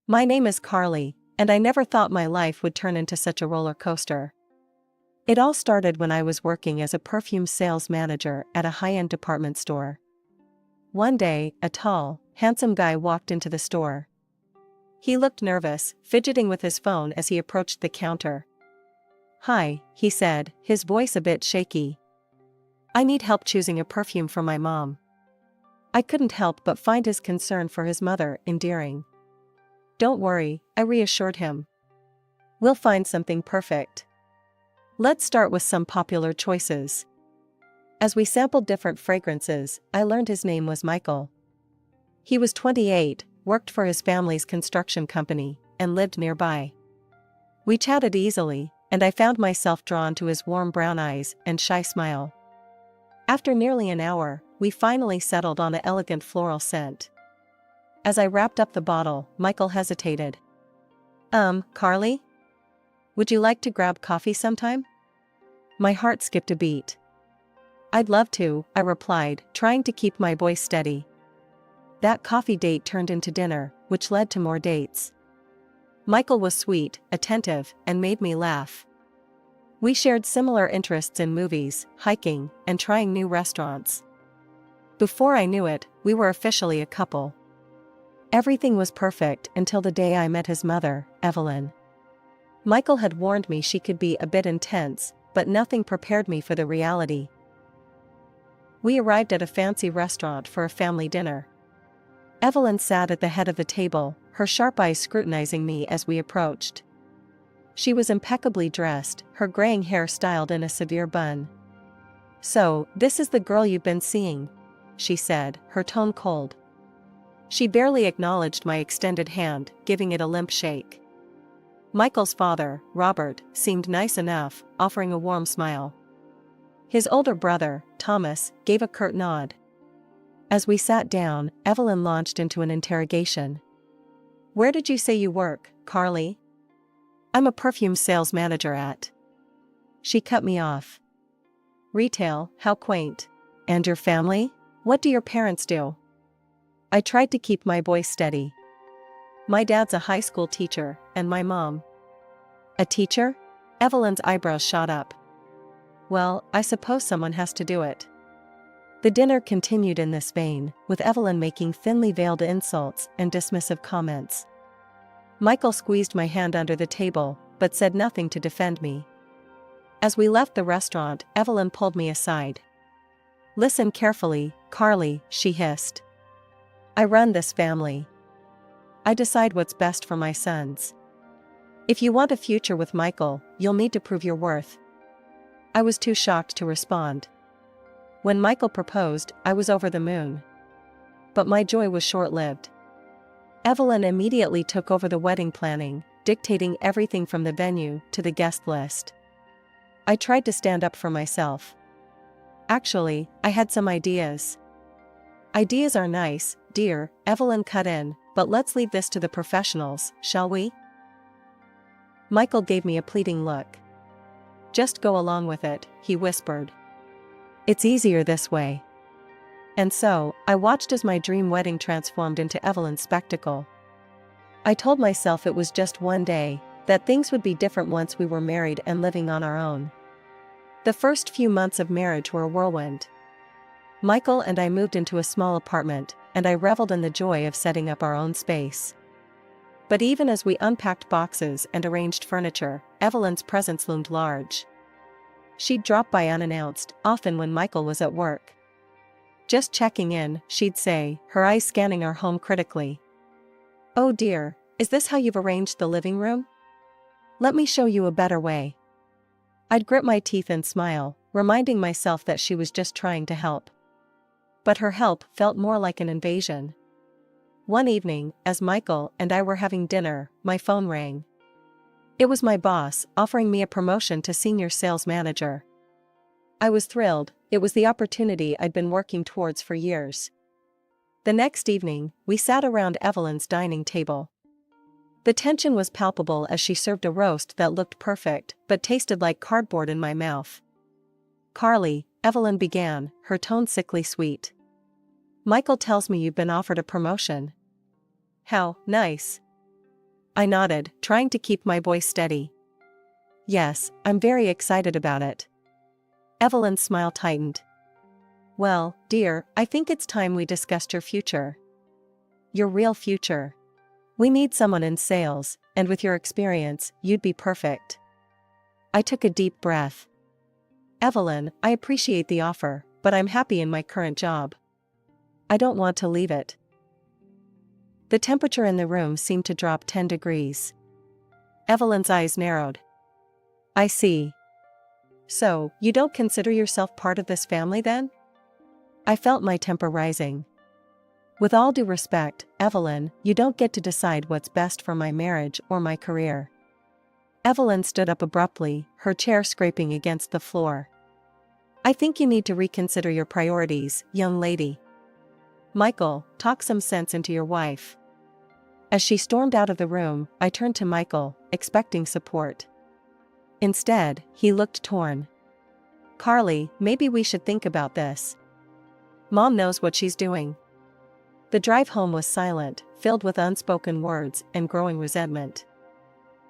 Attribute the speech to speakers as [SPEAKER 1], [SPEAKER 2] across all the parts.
[SPEAKER 1] My name is Carly, and I never thought my life would turn into such a roller coaster. It all started when I was working as a perfume sales manager at a high-end department store. One day, a tall, handsome guy walked into the store. He looked nervous, fidgeting with his phone as he approached the counter. "Hi," he said, his voice a bit shaky. "I need help choosing a perfume for my mom." I couldn't help but find his concern for his mother endearing. "Don't worry," I reassured him. "We'll find something perfect. Let's start with some popular choices." As we sampled different fragrances, I learned his name was Michael. He was 28, worked for his family's construction company, and lived nearby. We chatted easily, and I found myself drawn to his warm brown eyes and shy smile. After nearly an hour, we finally settled on an elegant floral scent. As I wrapped up the bottle, Michael hesitated. Carly? Would you like to grab coffee sometime?" My heart skipped a beat. "I'd love to," I replied, trying to keep my voice steady. That coffee date turned into dinner, which led to more dates. Michael was sweet, attentive, and made me laugh. We shared similar interests in movies, hiking, and trying new restaurants. Before I knew it, we were officially a couple. Everything was perfect until the day I met his mother, Evelyn. Michael had warned me she could be a bit intense, but nothing prepared me for the reality. We arrived at a fancy restaurant for a family dinner. Evelyn sat at the head of the table, her sharp eyes scrutinizing me as we approached. She was impeccably dressed, her graying hair styled in a severe bun. "So, this is the girl you've been seeing," she said, her tone cold. She barely acknowledged my extended hand, giving it a limp shake. Michael's father, Robert, seemed nice enough, offering a warm smile. His older brother, Thomas, gave a curt nod. As we sat down, Evelyn launched into an interrogation. "Where did you say you work, Carly?" "I'm a perfume sales manager at." She cut me off. "Retail, how quaint. And your family? What do your parents do?" I tried to keep my voice steady. "My dad's a high school teacher, and my mom." "A teacher?" Evelyn's eyebrows shot up. "Well, I suppose someone has to do it." The dinner continued in this vein, with Evelyn making thinly veiled insults and dismissive comments. Michael squeezed my hand under the table, but said nothing to defend me. As we left the restaurant, Evelyn pulled me aside. "Listen carefully, Carly," she hissed. "I run this family. I decide what's best for my sons. If you want a future with Michael, you'll need to prove your worth." I was too shocked to respond. When Michael proposed, I was over the moon. But my joy was short-lived. Evelyn immediately took over the wedding planning, dictating everything from the venue to the guest list. I tried to stand up for myself. "Actually, I had some ideas." "Ideas are nice, dear," Evelyn cut in, "but let's leave this to the professionals, shall we?" Michael gave me a pleading look. "Just go along with it," he whispered. "It's easier this way." And so, I watched as my dream wedding transformed into Evelyn's spectacle. I told myself it was just one day, that things would be different once we were married and living on our own. The first few months of marriage were a whirlwind. Michael and I moved into a small apartment, and I reveled in the joy of setting up our own space. But even as we unpacked boxes and arranged furniture, Evelyn's presence loomed large. She'd drop by unannounced, often when Michael was at work. "Just checking in," she'd say, her eyes scanning our home critically. "Oh dear, is this how you've arranged the living room? Let me show you a better way." I'd grit my teeth and smile, reminding myself that she was just trying to help. But her help felt more like an invasion. One evening, as Michael and I were having dinner, my phone rang. It was my boss, offering me a promotion to senior sales manager. I was thrilled. It was the opportunity I'd been working towards for years. The next evening, we sat around Evelyn's dining table. The tension was palpable as she served a roast that looked perfect, but tasted like cardboard in my mouth. "Carly," Evelyn began, her tone sickly sweet. "Michael tells me you've been offered a promotion." "How nice." I nodded, trying to keep my voice steady. Yes, I'm very excited about it. Evelyn's smile tightened. Well, dear, I think it's time we discussed your future. Your real future. We need someone in sales, and with your experience, you'd be perfect. I took a deep breath. Evelyn, I appreciate the offer, but I'm happy in my current job. I don't want to leave it. The temperature in the room seemed to drop 10 degrees. Evelyn's eyes narrowed. I see. So, you don't consider yourself part of this family then? I felt my temper rising. With all due respect, Evelyn, you don't get to decide what's best for my marriage or my career. Evelyn stood up abruptly, her chair scraping against the floor. I think you need to reconsider your priorities, young lady. Michael, talk some sense into your wife. As she stormed out of the room, I turned to Michael, expecting support. Instead, he looked torn. Carly, maybe we should think about this. Mom knows what she's doing. The drive home was silent, filled with unspoken words and growing resentment.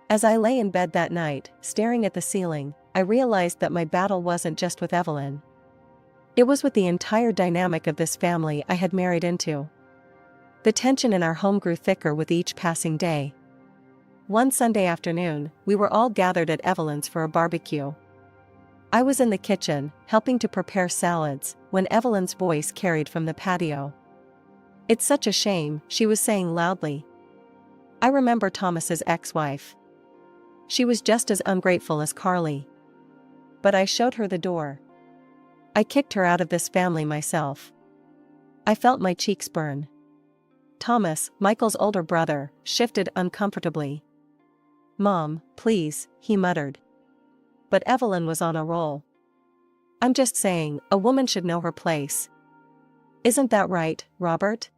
[SPEAKER 1] As I lay in bed that night, staring at the ceiling, I realized that my battle wasn't just with Evelyn. It was with the entire dynamic of this family I had married into. The tension in our home grew thicker with each passing day. One Sunday afternoon, we were all gathered at Evelyn's for a barbecue. I was in the kitchen, helping to prepare salads, when Evelyn's voice carried from the patio. It's such a shame, she was saying loudly. I remember Thomas's ex-wife. She was just as ungrateful as Carly. But I showed her the door. I kicked her out of this family myself. I felt my cheeks burn. Thomas, Michael's older brother, shifted uncomfortably. Mom, please, he muttered. But Evelyn was on a roll. I'm just saying, a woman should know her place. Isn't that right, Robert?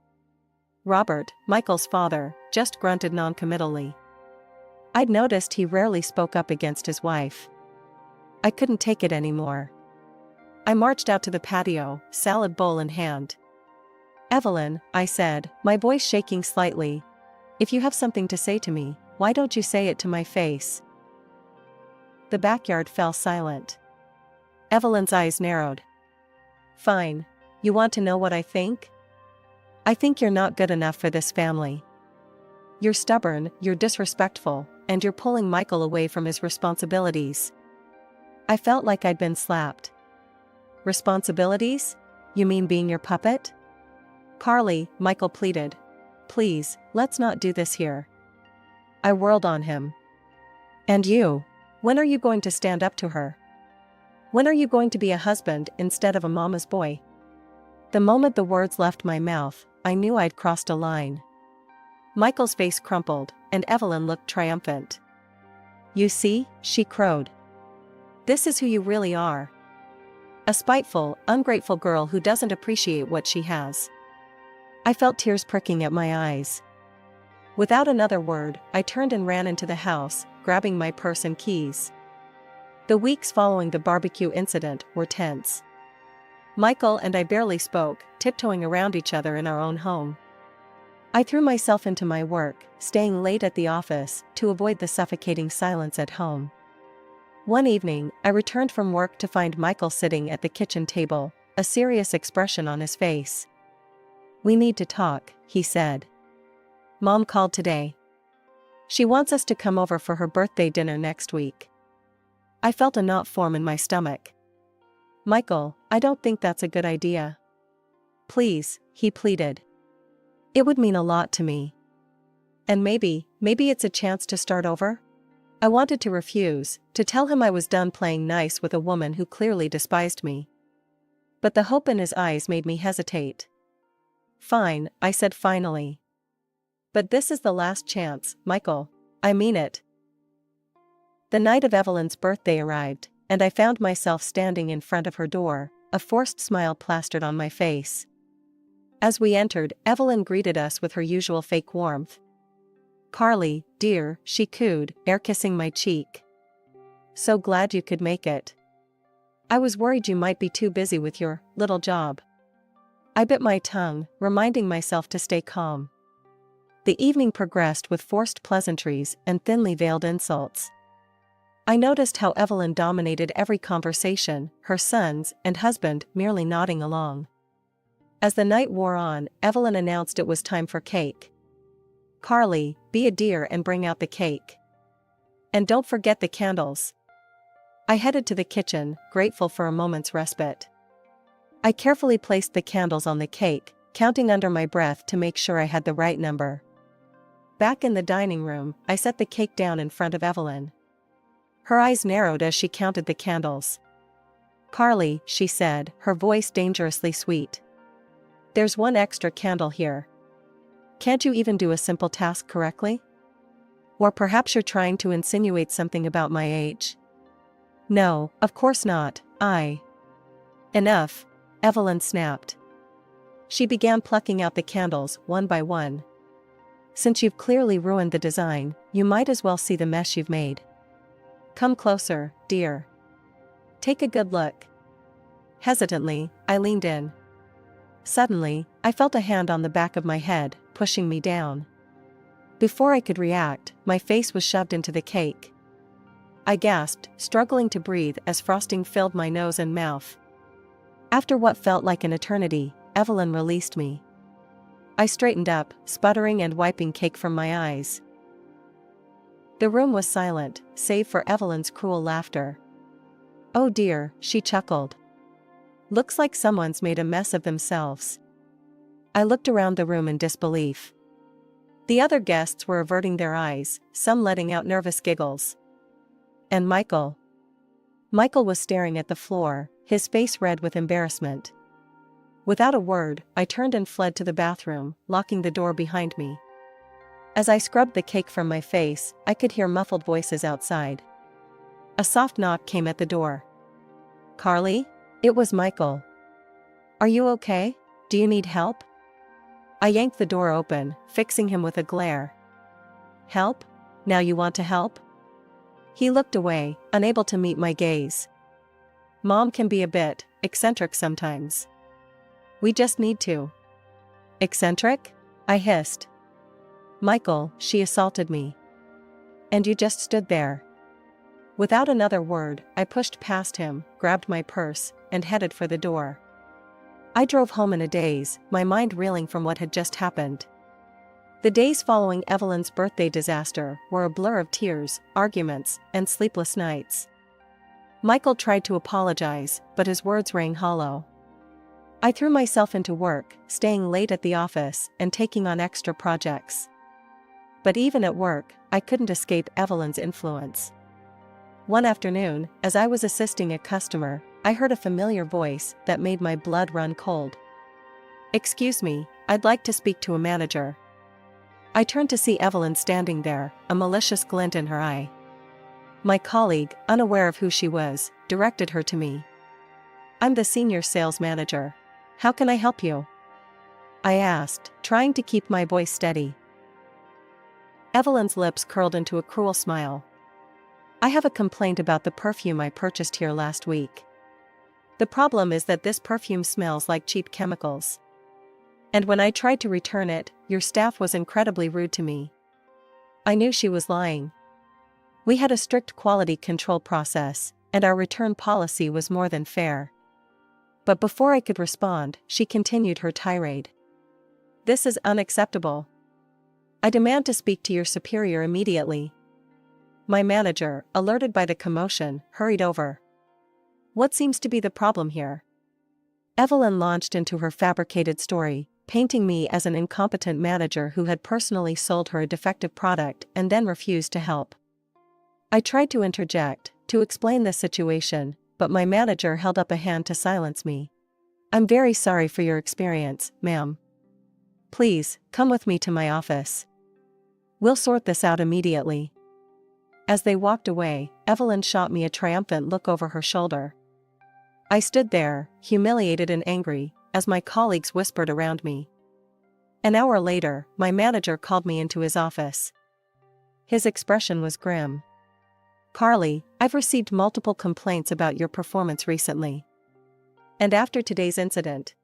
[SPEAKER 1] Robert, Michael's father, just grunted noncommittally. I'd noticed he rarely spoke up against his wife. I couldn't take it anymore. I marched out to the patio, salad bowl in hand. Evelyn, I said, my voice shaking slightly, if you have something to say to me, why don't you say it to my face? The backyard fell silent. Evelyn's eyes narrowed. Fine. You want to know what I think? I think you're not good enough for this family. You're stubborn, you're disrespectful, and you're pulling Michael away from his responsibilities. I felt like I'd been slapped. Responsibilities? You mean being your puppet? Carly, Michael pleaded. Please, let's not do this here. I whirled on him. And you? When are you going to stand up to her? When are you going to be a husband instead of a mama's boy? The moment the words left my mouth, I knew I'd crossed a line. Michael's face crumpled, and Evelyn looked triumphant. You see, she crowed. This is who you really are. A spiteful, ungrateful girl who doesn't appreciate what she has. I felt tears pricking at my eyes. Without another word, I turned and ran into the house, grabbing my purse and keys. The weeks following the barbecue incident were tense. Michael and I barely spoke, tiptoeing around each other in our own home. I threw myself into my work, staying late at the office to avoid the suffocating silence at home. One evening, I returned from work to find Michael sitting at the kitchen table, a serious expression on his face. We need to talk, he said. Mom called today. She wants us to come over for her birthday dinner next week. I felt a knot form in my stomach. Michael, I don't think that's a good idea. Please, he pleaded. It would mean a lot to me. And maybe it's a chance to start over? I wanted to refuse, to tell him I was done playing nice with a woman who clearly despised me. But the hope in his eyes made me hesitate. Fine, I said finally. But this is the last chance, Michael. I mean it. The night of Evelyn's birthday arrived, and I found myself standing in front of her door, a forced smile plastered on my face. As we entered, Evelyn greeted us with her usual fake warmth. Carly, dear, she cooed, air-kissing my cheek. So glad you could make it. I was worried you might be too busy with your little job. I bit my tongue, reminding myself to stay calm. The evening progressed with forced pleasantries and thinly veiled insults. I noticed how Evelyn dominated every conversation, her sons and husband merely nodding along. As the night wore on, Evelyn announced it was time for cake. "Carly, be a dear and bring out the cake. And don't forget the candles." I headed to the kitchen, grateful for a moment's respite. I carefully placed the candles on the cake, counting under my breath to make sure I had the right number. Back in the dining room, I set the cake down in front of Evelyn. Her eyes narrowed as she counted the candles. "Carly," she said, her voice dangerously sweet. "There's one extra candle here. Can't you even do a simple task correctly? Or perhaps you're trying to insinuate something about my age?" "No, of course not, Enough," Evelyn snapped. She began plucking out the candles one by one. "Since you've clearly ruined the design, you might as well see the mess you've made. Come closer, dear. Take a good look." Hesitantly, I leaned in. Suddenly, I felt a hand on the back of my head, pushing me down. Before I could react, my face was shoved into the cake. I gasped, struggling to breathe as frosting filled my nose and mouth. After what felt like an eternity, Evelyn released me. I straightened up, sputtering and wiping cake from my eyes. The room was silent, save for Evelyn's cruel laughter. "Oh dear," she chuckled. "Looks like someone's made a mess of themselves." I looked around the room in disbelief. The other guests were averting their eyes, some letting out nervous giggles. And Michael? Michael was staring at the floor, his face red with embarrassment. Without a word, I turned and fled to the bathroom, locking the door behind me. As I scrubbed the cake from my face, I could hear muffled voices outside. A soft knock came at the door. "Carly?" It was Michael. "Are you okay? Do you need help?" I yanked the door open, fixing him with a glare. "Help? Now you want to help?" He looked away, unable to meet my gaze. "Mom can be a bit eccentric sometimes. We just need to." "Eccentric?" I hissed. "Michael, she assaulted me. And you just stood there." Without another word, I pushed past him, grabbed my purse, and headed for the door. I drove home in a daze, my mind reeling from what had just happened. The days following Evelyn's birthday disaster were a blur of tears, arguments, and sleepless nights. Michael tried to apologize, but his words rang hollow. I threw myself into work, staying late at the office and taking on extra projects. But even at work, I couldn't escape Evelyn's influence. One afternoon, as I was assisting a customer, I heard a familiar voice that made my blood run cold. "Excuse me, I'd like to speak to a manager." I turned to see Evelyn standing there, a malicious glint in her eye. My colleague, unaware of who she was, directed her to me. "I'm the senior sales manager. How can I help you?" I asked, trying to keep my voice steady. Evelyn's lips curled into a cruel smile. "I have a complaint about the perfume I purchased here last week. The problem is that this perfume smells like cheap chemicals. And when I tried to return it, your staff was incredibly rude to me." I knew she was lying. We had a strict quality control process, and our return policy was more than fair. But before I could respond, she continued her tirade. "This is unacceptable. I demand to speak to your superior immediately." My manager, alerted by the commotion, hurried over. "What seems to be the problem here?" Evelyn launched into her fabricated story, painting me as an incompetent manager who had personally sold her a defective product and then refused to help. I tried to interject, to explain the situation, but my manager held up a hand to silence me. "I'm very sorry for your experience, ma'am. Please, come with me to my office. We'll sort this out immediately." As they walked away, Evelyn shot me a triumphant look over her shoulder. I stood there, humiliated and angry, as my colleagues whispered around me. An hour later, my manager called me into his office. His expression was grim. "Carly, I've received multiple complaints about your performance recently. And after today's incident,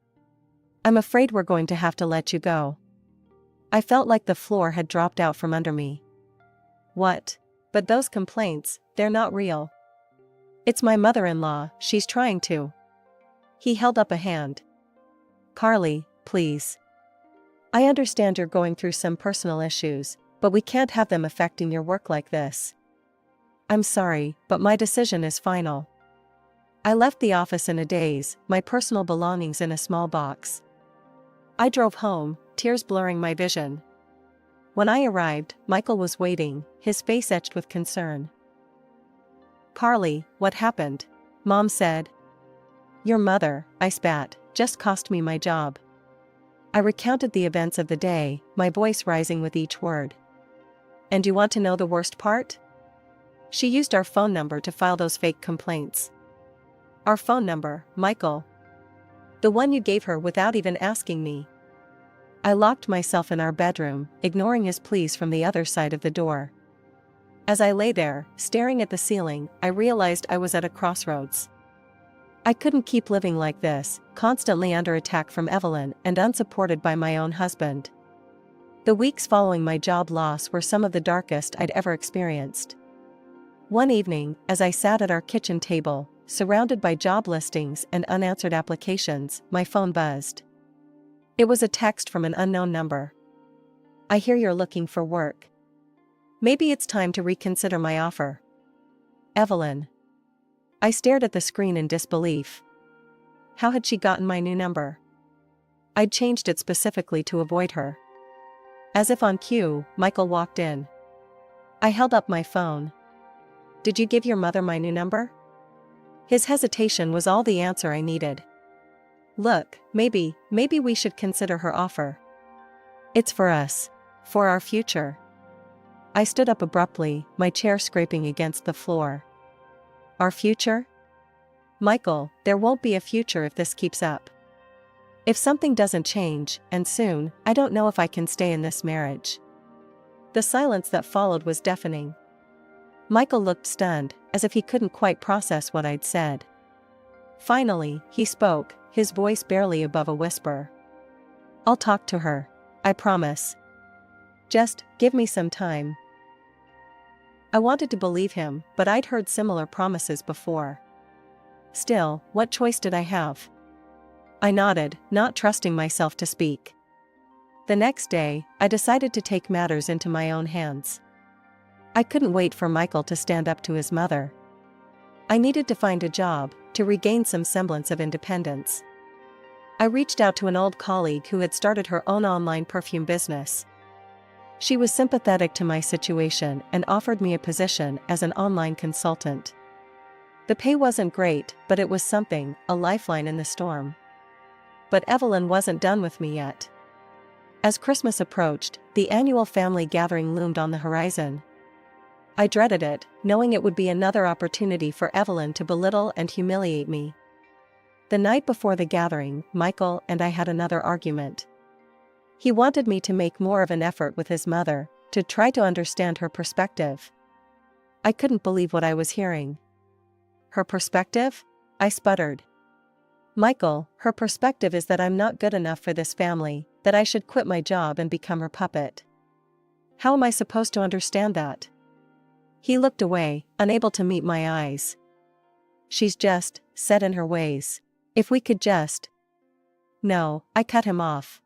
[SPEAKER 1] I'm afraid we're going to have to let you go." I felt like the floor had dropped out from under me. What? But those complaints, they're not real. It's my mother-in-law, she's trying to. He held up a hand. Carly, please. I understand you're going through some personal issues, but we can't have them affecting your work like this. I'm sorry, but my decision is final. I left the office in a daze, my personal belongings in a small box. I drove home, tears blurring my vision. When I arrived, Michael was waiting, his face etched with concern. Carly, what happened? Mom said. Your mother, I spat, just cost me my job. I recounted the events of the day, my voice rising with each word. And you want to know the worst part? She used our phone number to file those fake complaints. Our phone number, Michael. The one you gave her without even asking me. I locked myself in our bedroom, ignoring his pleas from the other side of the door. As I lay there, staring at the ceiling, I realized I was at a crossroads. I couldn't keep living like this, constantly under attack from Evelyn and unsupported by my own husband. The weeks following my job loss were some of the darkest I'd ever experienced. One evening, as I sat at our kitchen table, surrounded by job listings and unanswered applications, my phone buzzed. It was a text from an unknown number. I hear you're looking for work. Maybe it's time to reconsider my offer. Evelyn. I stared at the screen in disbelief. How had she gotten my new number? I'd changed it specifically to avoid her. As if on cue, Michael walked in. I held up my phone. Did you give your mother my new number? His hesitation was all the answer I needed. Look, maybe we should consider her offer. It's for us. For our future. I stood up abruptly, my chair scraping against the floor. Our future? Michael, there won't be a future if this keeps up. If something doesn't change, and soon, I don't know if I can stay in this marriage. The silence that followed was deafening. Michael looked stunned, as if he couldn't quite process what I'd said. Finally, he spoke, his voice barely above a whisper. I'll talk to her. I promise. Just, give me some time. I wanted to believe him, but I'd heard similar promises before. Still, what choice did I have? I nodded, not trusting myself to speak. The next day, I decided to take matters into my own hands. I couldn't wait for Michael to stand up to his mother. I needed to find a job, to regain some semblance of independence. I reached out to an old colleague who had started her own online perfume business. She was sympathetic to my situation and offered me a position as an online consultant. The pay wasn't great, but it was something, a lifeline in the storm. But Evelyn wasn't done with me yet. As Christmas approached, the annual family gathering loomed on the horizon. I dreaded it, knowing it would be another opportunity for Evelyn to belittle and humiliate me. The night before the gathering, Michael and I had another argument. He wanted me to make more of an effort with his mother, to try to understand her perspective. I couldn't believe what I was hearing. Her perspective? I sputtered. Michael, her perspective is that I'm not good enough for this family, that I should quit my job and become her puppet. How am I supposed to understand that? He looked away, unable to meet my eyes. She's just set in her ways. If we could just... No, I cut him off.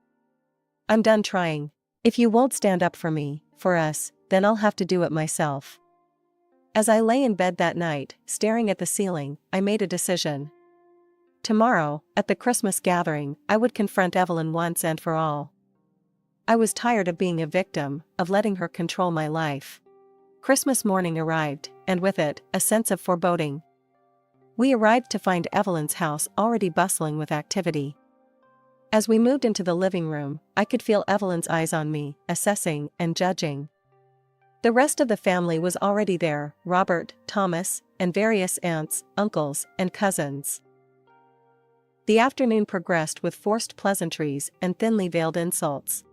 [SPEAKER 1] I'm done trying. If you won't stand up for me, for us, then I'll have to do it myself. As I lay in bed that night, staring at the ceiling, I made a decision. Tomorrow, at the Christmas gathering, I would confront Evelyn once and for all. I was tired of being a victim, of letting her control my life. Christmas morning arrived, and with it, a sense of foreboding. We arrived to find Evelyn's house already bustling with activity. As we moved into the living room, I could feel Evelyn's eyes on me, assessing and judging. The rest of the family was already there, Robert, Thomas, and various aunts, uncles, and cousins. The afternoon progressed with forced pleasantries and thinly veiled insults.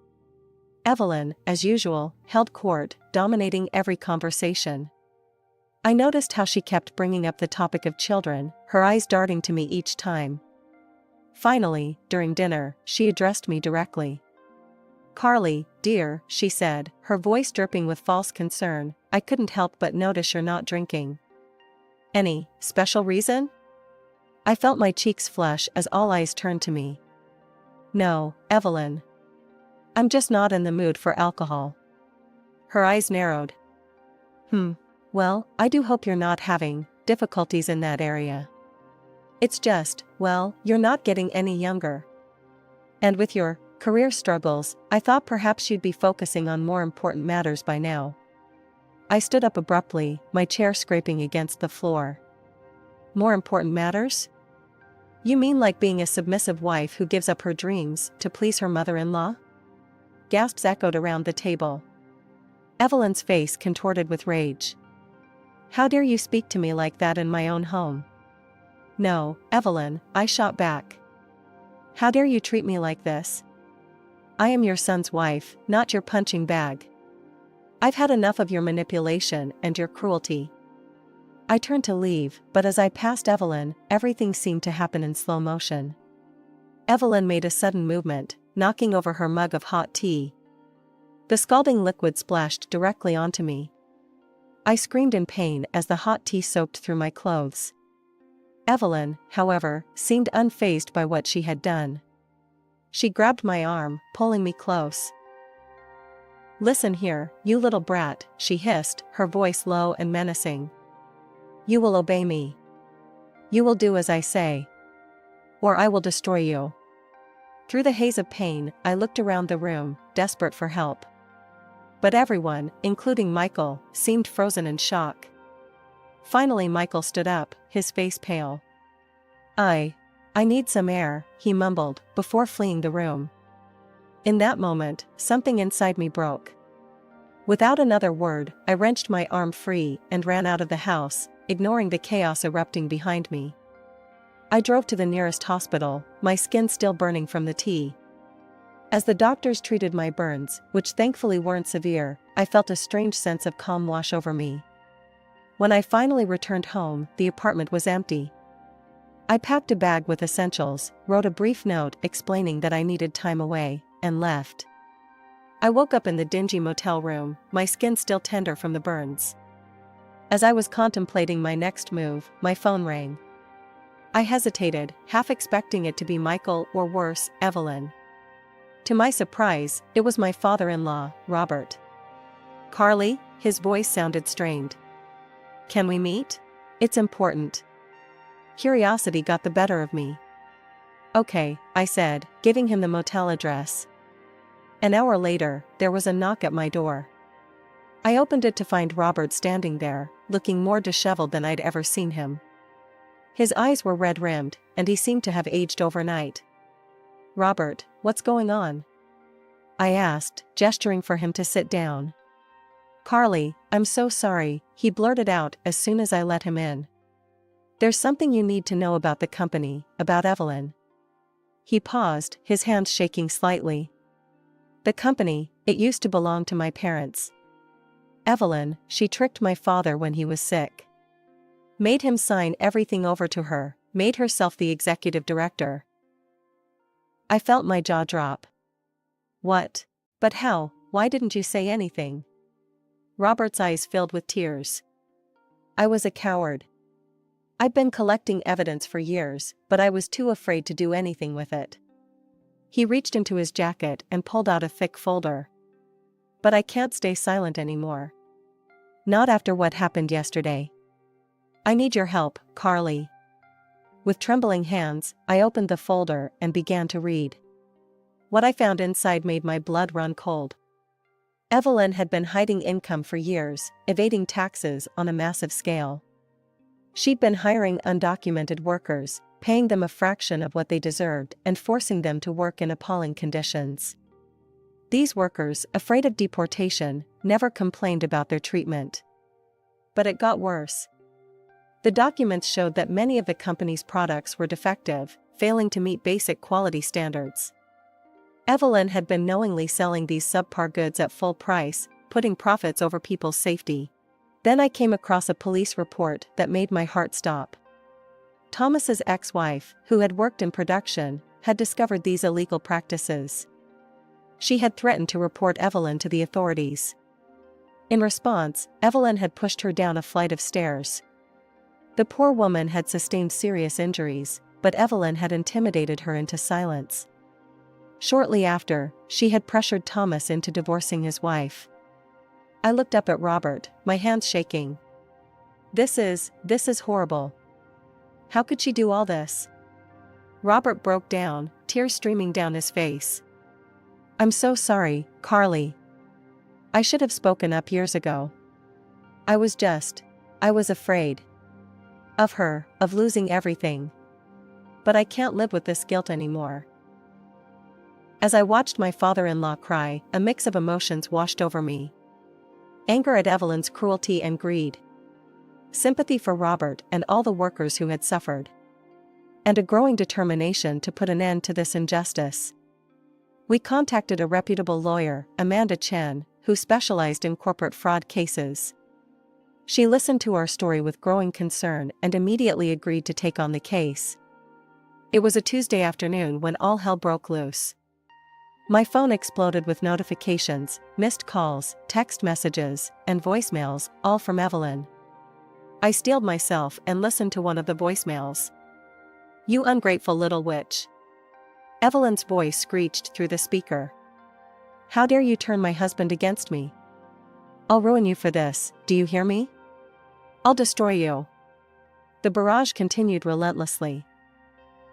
[SPEAKER 1] Evelyn, as usual, held court, dominating every conversation. I noticed how she kept bringing up the topic of children, her eyes darting to me each time. Finally, during dinner, she addressed me directly. Carly, dear, she said, her voice dripping with false concern, I couldn't help but notice you're not drinking. Any special reason? I felt my cheeks flush as all eyes turned to me. No, Evelyn. I'm just not in the mood for alcohol. Her eyes narrowed. Well, I do hope you're not having difficulties in that area. It's just, well, you're not getting any younger. And with your career struggles, I thought perhaps you'd be focusing on more important matters by now. I stood up abruptly, my chair scraping against the floor. More important matters? You mean like being a submissive wife who gives up her dreams to please her mother-in-law? Gasps echoed around the table. Evelyn's face contorted with rage. How dare you speak to me like that in my own home? No, Evelyn, I shot back. How dare you treat me like this? I am your son's wife, not your punching bag. I've had enough of your manipulation and your cruelty. I turned to leave, but as I passed Evelyn, everything seemed to happen in slow motion. Evelyn made a sudden movement, knocking over her mug of hot tea. The scalding liquid splashed directly onto me. I screamed in pain as the hot tea soaked through my clothes. Evelyn, however, seemed unfazed by what she had done. She grabbed my arm, pulling me close. Listen here, you little brat, she hissed, her voice low and menacing. You will obey me. You will do as I say. Or I will destroy you. Through the haze of pain, I looked around the room, desperate for help. But everyone, including Michael, seemed frozen in shock. Finally Michael stood up, his face pale. I need some air, he mumbled, before fleeing the room. In that moment, something inside me broke. Without another word, I wrenched my arm free and ran out of the house, ignoring the chaos erupting behind me. I drove to the nearest hospital, my skin still burning from the tea. As the doctors treated my burns, which thankfully weren't severe, I felt a strange sense of calm wash over me. When I finally returned home, the apartment was empty. I packed a bag with essentials, wrote a brief note explaining that I needed time away, and left. I woke up in the dingy motel room, my skin still tender from the burns. As I was contemplating my next move, my phone rang. I hesitated, half expecting it to be Michael or worse, Evelyn. To my surprise, it was my father-in-law, Robert. Carly, his voice sounded strained. Can we meet? It's important. Curiosity got the better of me. Okay, I said, giving him the motel address. An hour later, there was a knock at my door. I opened it to find Robert standing there, looking more disheveled than I'd ever seen him. His eyes were red-rimmed, and he seemed to have aged overnight. Robert, what's going on? I asked, gesturing for him to sit down. Carly, I'm so sorry, he blurted out as soon as I let him in. There's something you need to know about the company, about Evelyn. He paused, his hands shaking slightly. The company, it used to belong to my parents. Evelyn, she tricked my father when he was sick. Made him sign everything over to her, made herself the executive director. I felt my jaw drop. What? But how? Why didn't you say anything? Robert's eyes filled with tears. I was a coward. I'd been collecting evidence for years, but I was too afraid to do anything with it. He reached into his jacket and pulled out a thick folder. But I can't stay silent anymore. Not after what happened yesterday. I need your help, Carly. With trembling hands, I opened the folder and began to read. What I found inside made my blood run cold. Evelyn had been hiding income for years, evading taxes on a massive scale. She'd been hiring undocumented workers, paying them a fraction of what they deserved and forcing them to work in appalling conditions. These workers, afraid of deportation, never complained about their treatment. But it got worse. The documents showed that many of the company's products were defective, failing to meet basic quality standards. Evelyn had been knowingly selling these subpar goods at full price, putting profits over people's safety. Then I came across a police report that made my heart stop. Thomas's ex-wife, who had worked in production, had discovered these illegal practices. She had threatened to report Evelyn to the authorities. In response, Evelyn had pushed her down a flight of stairs. The poor woman had sustained serious injuries, but Evelyn had intimidated her into silence. Shortly after, she had pressured Thomas into divorcing his wife. I looked up at Robert, my hands shaking. This is horrible. How could she do all this? Robert broke down, tears streaming down his face. I'm so sorry, Carly. I should have spoken up years ago. I was afraid. Of her, of losing everything. But I can't live with this guilt anymore. As I watched my father-in-law cry, a mix of emotions washed over me. Anger at Evelyn's cruelty and greed. Sympathy for Robert and all the workers who had suffered. And a growing determination to put an end to this injustice. We contacted a reputable lawyer, Amanda Chen, who specialized in corporate fraud cases. She listened to our story with growing concern and immediately agreed to take on the case. It was a Tuesday afternoon when all hell broke loose. My phone exploded with notifications, missed calls, text messages, and voicemails, all from Evelyn. I steeled myself and listened to one of the voicemails. You ungrateful little witch. Evelyn's voice screeched through the speaker. How dare you turn my husband against me? I'll ruin you for this, do you hear me? I'll destroy you. The barrage continued relentlessly.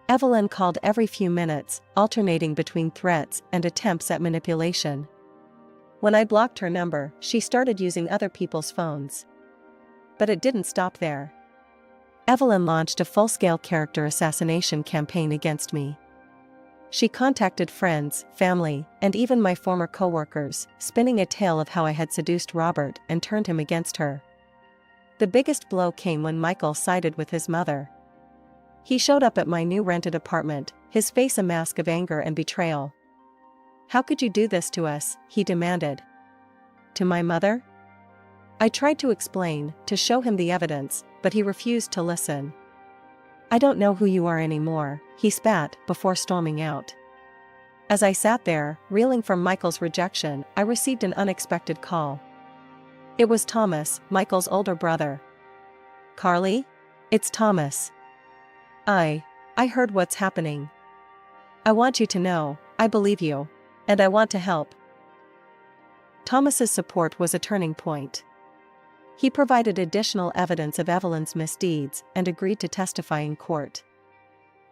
[SPEAKER 1] Evelyn called every few minutes, alternating between threats and attempts at manipulation. When I blocked her number, she started using other people's phones. But it didn't stop there. Evelyn launched a full-scale character assassination campaign against me. She contacted friends, family, and even my former co-workers, spinning a tale of how I had seduced Robert and turned him against her. The biggest blow came when Michael sided with his mother. He showed up at my new rented apartment, his face a mask of anger and betrayal. How could you do this to us? He demanded. To my mother? I tried to explain, to show him the evidence, but he refused to listen. I don't know who you are anymore, he spat before storming out. As I sat there, reeling from Michael's rejection, I received an unexpected call. It was Thomas, Michael's older brother. Carly? It's Thomas. I heard what's happening. I want you to know, I believe you. And I want to help. Thomas's support was a turning point. He provided additional evidence of Evelyn's misdeeds and agreed to testify in court.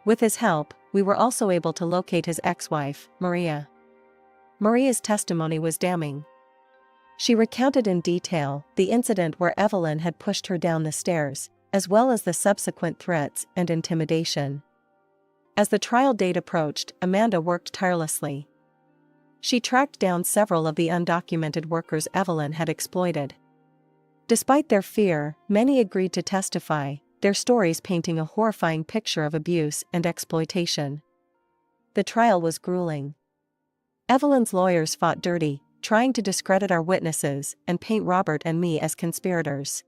[SPEAKER 1] With his help, we were also able to locate his ex-wife, Maria. Maria's testimony was damning. She recounted in detail the incident where Evelyn had pushed her down the stairs, as well as the subsequent threats and intimidation. As the trial date approached, Amanda worked tirelessly. She tracked down several of the undocumented workers Evelyn had exploited. Despite their fear, many agreed to testify, their stories painting a horrifying picture of abuse and exploitation. The trial was grueling. Evelyn's lawyers fought dirty, trying to discredit our witnesses and paint Robert and me as conspirators.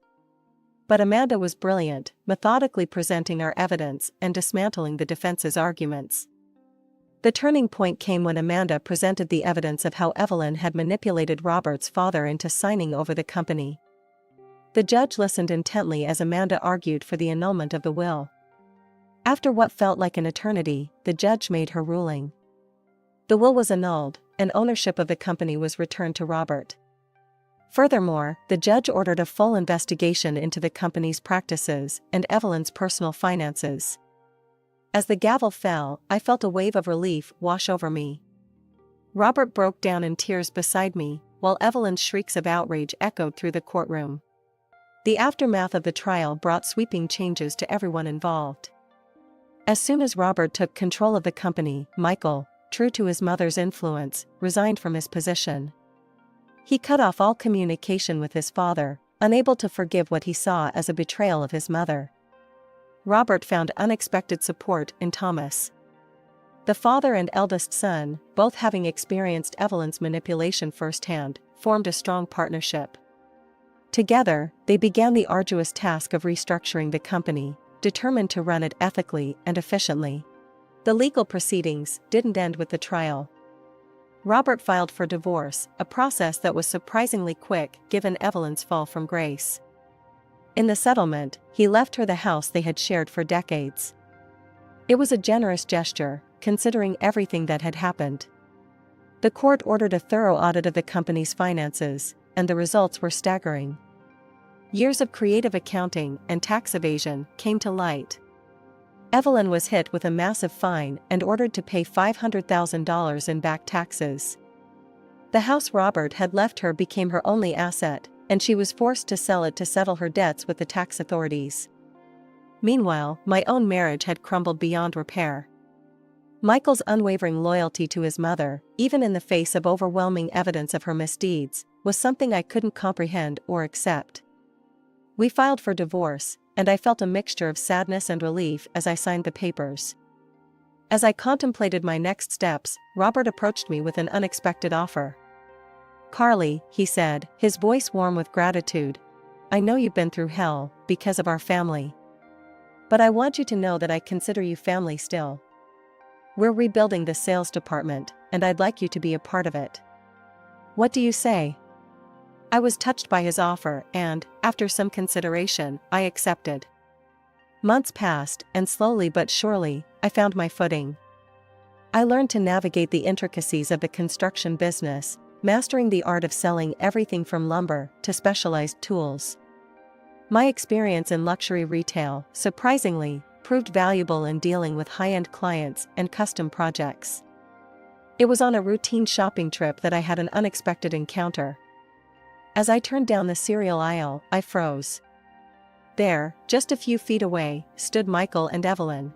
[SPEAKER 1] But Amanda was brilliant, methodically presenting our evidence and dismantling the defense's arguments. The turning point came when Amanda presented the evidence of how Evelyn had manipulated Robert's father into signing over the company. The judge listened intently as Amanda argued for the annulment of the will. After what felt like an eternity, the judge made her ruling. The will was annulled, and ownership of the company was returned to Robert. Furthermore, the judge ordered a full investigation into the company's practices and Evelyn's personal finances. As the gavel fell, I felt a wave of relief wash over me. Robert broke down in tears beside me, while Evelyn's shrieks of outrage echoed through the courtroom. The aftermath of the trial brought sweeping changes to everyone involved. As soon as Robert took control of the company, Michael, true to his mother's influence, resigned from his position. He cut off all communication with his father, unable to forgive what he saw as a betrayal of his mother. Robert found unexpected support in Thomas. The father and eldest son, both having experienced Evelyn's manipulation firsthand, formed a strong partnership. Together, they began the arduous task of restructuring the company, determined to run it ethically and efficiently. The legal proceedings didn't end with the trial. Robert filed for divorce, a process that was surprisingly quick given Evelyn's fall from grace. In the settlement, he left her the house they had shared for decades. It was a generous gesture, considering everything that had happened. The court ordered a thorough audit of the company's finances, and the results were staggering. Years of creative accounting and tax evasion came to light. Evelyn was hit with a massive fine and ordered to pay $500,000 in back taxes. The house Robert had left her became her only asset, and she was forced to sell it to settle her debts with the tax authorities. Meanwhile, my own marriage had crumbled beyond repair. Michael's unwavering loyalty to his mother, even in the face of overwhelming evidence of her misdeeds, was something I couldn't comprehend or accept. We filed for divorce, and I felt a mixture of sadness and relief as I signed the papers. As I contemplated my next steps, Robert approached me with an unexpected offer. "Carly," he said, his voice warm with gratitude, "I know you've been through hell because of our family. But I want you to know that I consider you family still. We're rebuilding the sales department, and I'd like you to be a part of it. What do you say?" I was touched by his offer and, after some consideration, I accepted. Months passed, and slowly but surely, I found my footing. I learned to navigate the intricacies of the construction business, mastering the art of selling everything from lumber to specialized tools. My experience in luxury retail, surprisingly, proved valuable in dealing with high-end clients and custom projects. It was on a routine shopping trip that I had an unexpected encounter. As I turned down the cereal aisle, I froze. There, just a few feet away, stood Michael and Evelyn.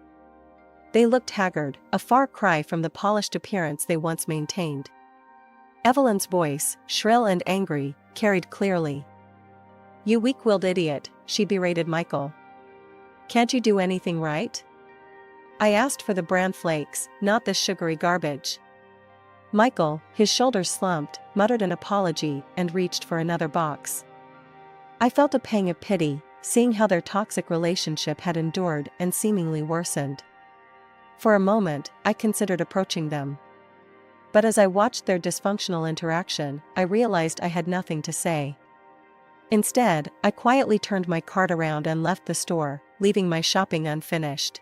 [SPEAKER 1] They looked haggard, a far cry from the polished appearance they once maintained. Evelyn's voice, shrill and angry, carried clearly. "You weak-willed idiot," she berated Michael. "Can't you do anything right? I asked for the bran flakes, not this sugary garbage." Michael, his shoulders slumped, muttered an apology and reached for another box. I felt a pang of pity, seeing how their toxic relationship had endured and seemingly worsened. For a moment, I considered approaching them. But as I watched their dysfunctional interaction, I realized I had nothing to say. Instead, I quietly turned my cart around and left the store, leaving my shopping unfinished.